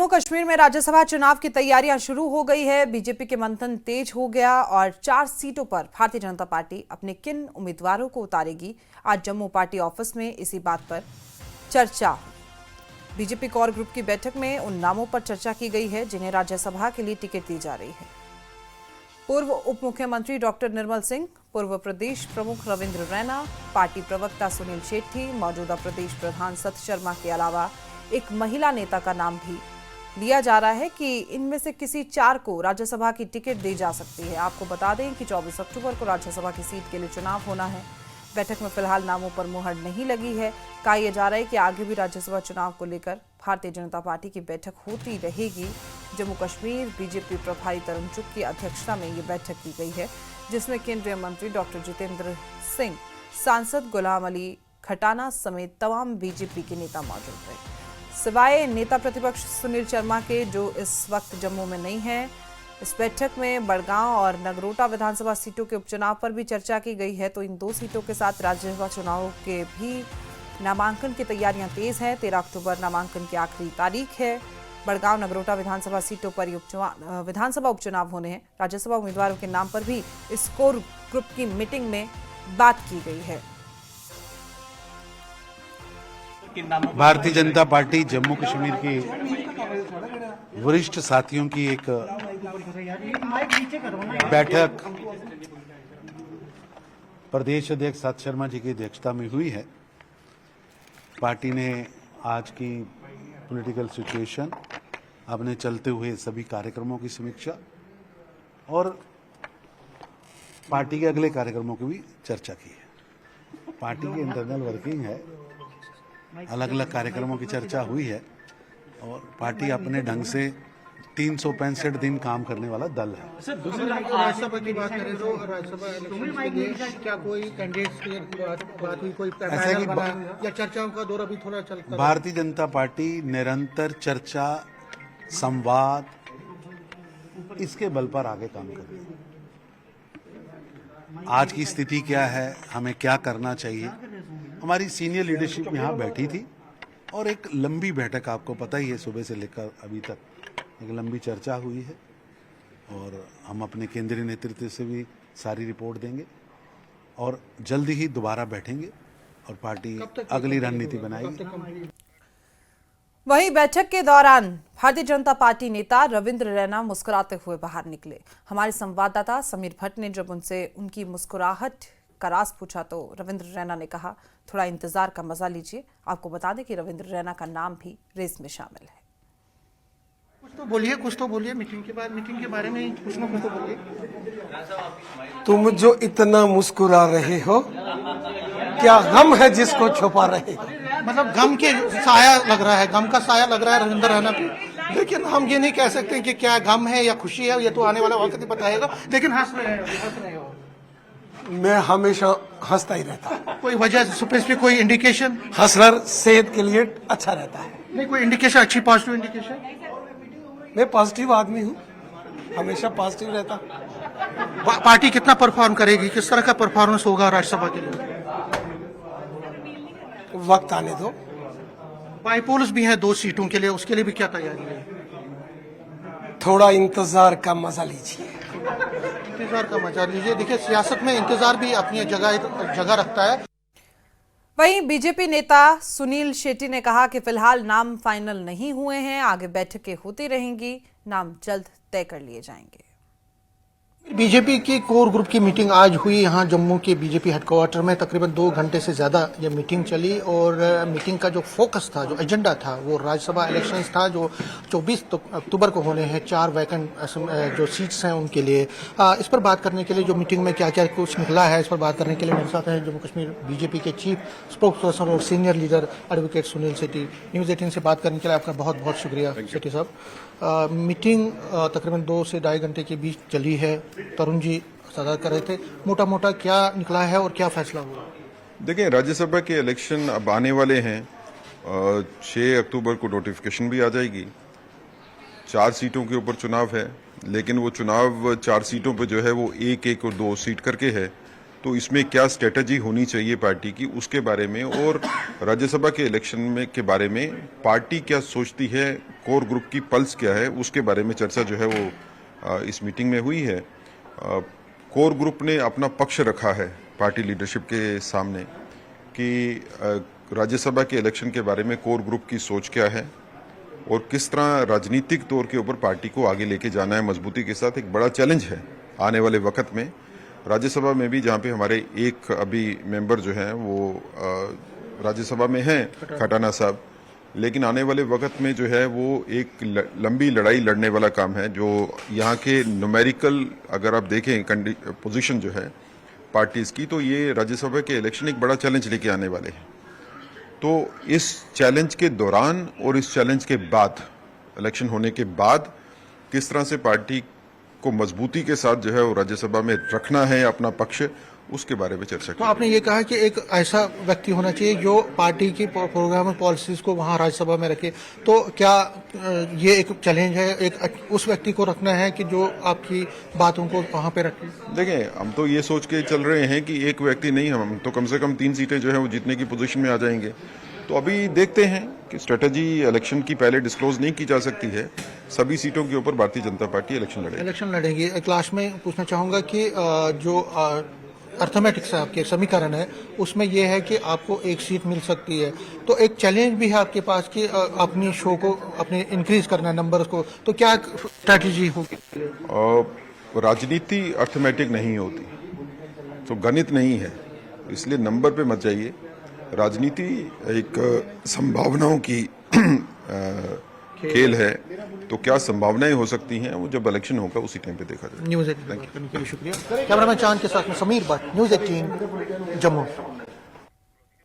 जम्मू कश्मीर में राज्यसभा चुनाव की तैयारियां शुरू हो गई है। बीजेपी के मंथन तेज हो गया और 4 सीटों पर भारतीय जनता पार्टी अपने किन उम्मीदवारों को उतारेगी, आज जम्मू पार्टी ऑफिस में इसी बात पर चर्चा। बीजेपी कोर ग्रुप की बैठक में उन नामों पर चर्चा की गई है जिन्हें राज्यसभा के लिए टिकट दी जा रही है। पूर्व उप मुख्यमंत्री डॉक्टर निर्मल सिंह, पूर्व प्रदेश प्रमुख रविंद्र रैना, पार्टी प्रवक्ता सुनील शेट्टी, मौजूदा प्रदेश प्रधान सत शर्मा के अलावा एक महिला नेता का नाम भी लिया जा रहा है कि इनमें से किसी 4 को राज्यसभा की टिकट दी जा सकती है। आपको बता दें कि 24 अक्टूबर को राज्यसभा की सीट के लिए चुनाव होना है। बैठक में फिलहाल नामों पर मुहर नहीं लगी है। कहा यह जा रहा है कि आगे भी राज्यसभा चुनाव को लेकर भारतीय जनता पार्टी की बैठक होती रहेगी। जम्मू कश्मीर बीजेपी प्रभारी तरुण चुग की अध्यक्षता में ये बैठक की गई है, जिसमें केंद्रीय मंत्री डॉक्टर जितेंद्र सिंह, सांसद गुलाम अली खटाना समेत तमाम बीजेपी के नेता मौजूद रहे, सिवाय नेता प्रतिपक्ष सुनील शर्मा के, जो इस वक्त जम्मू में नहीं है। इस बैठक में बड़गांव और नगरोटा विधानसभा सीटों के उपचुनाव पर भी चर्चा की गई है। तो इन 2 सीटों के साथ राज्यसभा चुनाव के भी नामांकन की तैयारियां तेज हैं। 13 अक्टूबर नामांकन की आखिरी तारीख है। बड़गांव नगरोटा विधानसभा सीटों पर विधानसभा उपचुनाव होने हैं। राज्यसभा उम्मीदवारों के नाम पर भी इस कोर ग्रुप की मीटिंग में बात की गई है। भारतीय जनता पार्टी जम्मू कश्मीर के वरिष्ठ साथियों की एक बैठक प्रदेश अध्यक्ष सत शर्मा जी की अध्यक्षता में हुई है। पार्टी ने आज की पॉलिटिकल सिचुएशन, अपने चलते हुए सभी कार्यक्रमों की समीक्षा और पार्टी के अगले कार्यक्रमों की भी चर्चा की है। पार्टी की इंटरनल वर्किंग है, अलग अलग कार्यक्रमों की चर्चा हुई है और पार्टी अपने ढंग से 365 दिन काम करने वाला दल है। सर, दूसरी राज्यसभा की बात करें तो राज्यसभा इलेक्शन के लिए क्या कोई कैंडिडेट्स की बात हुई, कोई पैनल बना या चर्चाओं का दौर अभी थोड़ा चलता है? भारतीय जनता पार्टी निरंतर चर्चा, संवाद, इसके बल पर आगे काम कर रही है। आज की स्थिति क्या है, हमें क्या करना चाहिए, हमारी सीनियर लीडरशिप यहाँ बैठी थी और एक लंबी बैठक, आपको पता ही है, सुबह से लेकर अभी तक एक लंबी चर्चा हुई है और हम अपने केंद्रीय नेतृत्व से भी सारी रिपोर्ट देंगे और जल्दी ही दोबारा बैठेंगे और पार्टी अगली रणनीति बनाएगी। वहीं बैठक के दौरान भारतीय जनता पार्टी नेता रविंद्र रैना मुस्कुराते हुए बाहर निकले। हमारे संवाददाता समीर भट्ट ने जब उनसे उनकी मुस्कुराहट का राज पूछा तो रविंद्र रैना ने कहा, थोड़ा इंतजार का मजा लीजिए। आपको बता दें कि रविंद्र रैना का नाम भी रेस में शामिल है। कुछ तो बोलिए मीटिंग के बाद, मीटिंग के बारे में कुछ ना कुछ तो बोलिए। तुम जो इतना मुस्कुरा रहे हो, क्या गम है जिसको छुपा रहे हो? मतलब गम के साया लग रहा है, गम का साया लग रहा है रविंद्र रैना पे। लेकिन हम ये नहीं कह सकते कि क्या गम है या खुशी है, ये तो आने वाला वक्त ही बताएगा। लेकिन हंस रहे हो। मैं हमेशा हंसता ही रहता हूँ। कोई वजह स्पेसिफिक, कोई इंडिकेशन? हंसना सेहत के लिए अच्छा रहता है। नहीं, कोई इंडिकेशन, अच्छी पॉजिटिव इंडिकेशन? मैं पॉजिटिव आदमी हूँ, हमेशा पॉजिटिव रहता हूँ। पार्टी कितना परफॉर्म करेगी, किस तरह का परफॉर्मेंस होगा राज्यसभा के लिए? वक्त आने दो। बाईपोल्स भी हैं 2 सीटों के लिए, उसके लिए भी क्या तैयारी है? थोड़ा इंतजार का मजा लीजिए। इंतजार का मजा लीजिए। देखिए, सियासत में इंतजार भी अपनी जगह रखता है। वहीं बीजेपी नेता सुनील शेट्टी ने कहा कि फिलहाल नाम फाइनल नहीं हुए हैं, आगे बैठकें होती रहेंगी, नाम जल्द तय कर लिए जाएंगे। बीजेपी की कोर ग्रुप की मीटिंग आज हुई यहाँ जम्मू के बीजेपी हेडक्वार्टर में। तकरीबन 2 घंटे से ज़्यादा ये मीटिंग चली और मीटिंग का जो फोकस था, जो एजेंडा था, वो राज्यसभा इलेक्शंस था, जो 24 अक्टूबर को होने हैं। 4 वैकेंट जो सीट्स हैं उनके लिए। इस पर बात करने के लिए, जो मीटिंग में क्या क्या कुछ निकला है, इस पर बात करने के लिए मेरे साथ हैं जम्मू कश्मीर बीजेपी के चीफ स्पोक्स पर्सन और senior leader advocate Sunil Shetty. News 18 से बात करने के लिए आपका बहुत बहुत शुक्रिया शेट्टी साहब। मीटिंग तकरीबन 2 से 2.5 घंटे के बीच चली है। तरुण जी सदर कर रहे थे, मोटा मोटा क्या निकला है और क्या फैसला हुआ? देखिए, राज्यसभा के इलेक्शन अब आने वाले हैं। 6 अक्टूबर को नोटिफिकेशन भी आ जाएगी। 4 सीटों के ऊपर चुनाव है, लेकिन वो चुनाव 4 सीटों पर जो है वो 1-1 और 2 सीट करके है। तो इसमें क्या स्ट्रेटजी होनी चाहिए पार्टी की उसके बारे में, और राज्यसभा के इलेक्शन में के बारे में पार्टी क्या सोचती है, कोर ग्रुप की पल्स क्या है, उसके बारे में चर्चा जो है वो इस मीटिंग में हुई है। कोर ग्रुप ने अपना पक्ष रखा है पार्टी लीडरशिप के सामने कि राज्यसभा के इलेक्शन के बारे में कोर ग्रुप की सोच क्या है और किस तरह राजनीतिक तौर के ऊपर पार्टी को आगे लेके जाना है मजबूती के साथ। एक बड़ा चैलेंज है आने वाले वक्त में राज्यसभा में भी, जहाँ पे हमारे एक अभी मेंबर जो हैं वो राज्यसभा में हैं, खटाना साहब, लेकिन आने वाले वक्त में जो है वो एक लंबी लड़ाई लड़ने वाला काम है। जो यहाँ के न्यूमेरिकल अगर आप देखें पोजीशन जो है पार्टीज की, तो ये राज्यसभा के इलेक्शन एक बड़ा चैलेंज लेके आने वाले हैं। तो इस चैलेंज के दौरान और इस चैलेंज के बाद, इलेक्शन होने के बाद, किस तरह से पार्टी को मजबूती के साथ जो है वो राज्यसभा में रखना है अपना पक्ष, उसके बारे में चर्चा की। तो आपने ये कहा कि एक ऐसा व्यक्ति होना चाहिए जो पार्टी की प्रोग्राम और पॉलिसीज को वहां राज्यसभा में रखे, तो क्या ये एक चैलेंज है एक उस व्यक्ति को रखना है कि जो आपकी बातों को वहां पे रखे? देखें, हम तो ये सोच के चल रहे हैं कि एक व्यक्ति नहीं, हम तो कम से कम 3 सीटें जो है वो जीतने की पोजीशन में आ जाएंगे। तो अभी देखते हैं कि स्ट्रेटजी इलेक्शन की पहले डिस्क्लोज नहीं की जा सकती है। सभी सीटों के ऊपर भारतीय जनता पार्टी इलेक्शन लड़ेगी। एक लास्ट में पूछना चाहूंगा कि जो अर्थमेटिक्स है, आपके समीकरण है, उसमें यह है कि आपको एक सीट मिल सकती है, तो एक चैलेंज भी है आपके पास कि अपनी शो को अपने इंक्रीज करना नंबर्स को, तो क्या स्ट्रैटेजी होगी? राजनीति अर्थमेटिक नहीं होती, तो गणित नहीं है, इसलिए नंबर पे मत जाइए। राजनीति एक संभावनाओं की खेल है, तो क्या संभावनाएं हो सकती हैं वो जब इलेक्शन होगा उसी टाइम पे देखा जाएगा। न्यूज़ 18 करने के लिए शुक्रिया। कैमरामैन चांद के साथ में समीर भट्ट, न्यूज़ 18 जम्मू।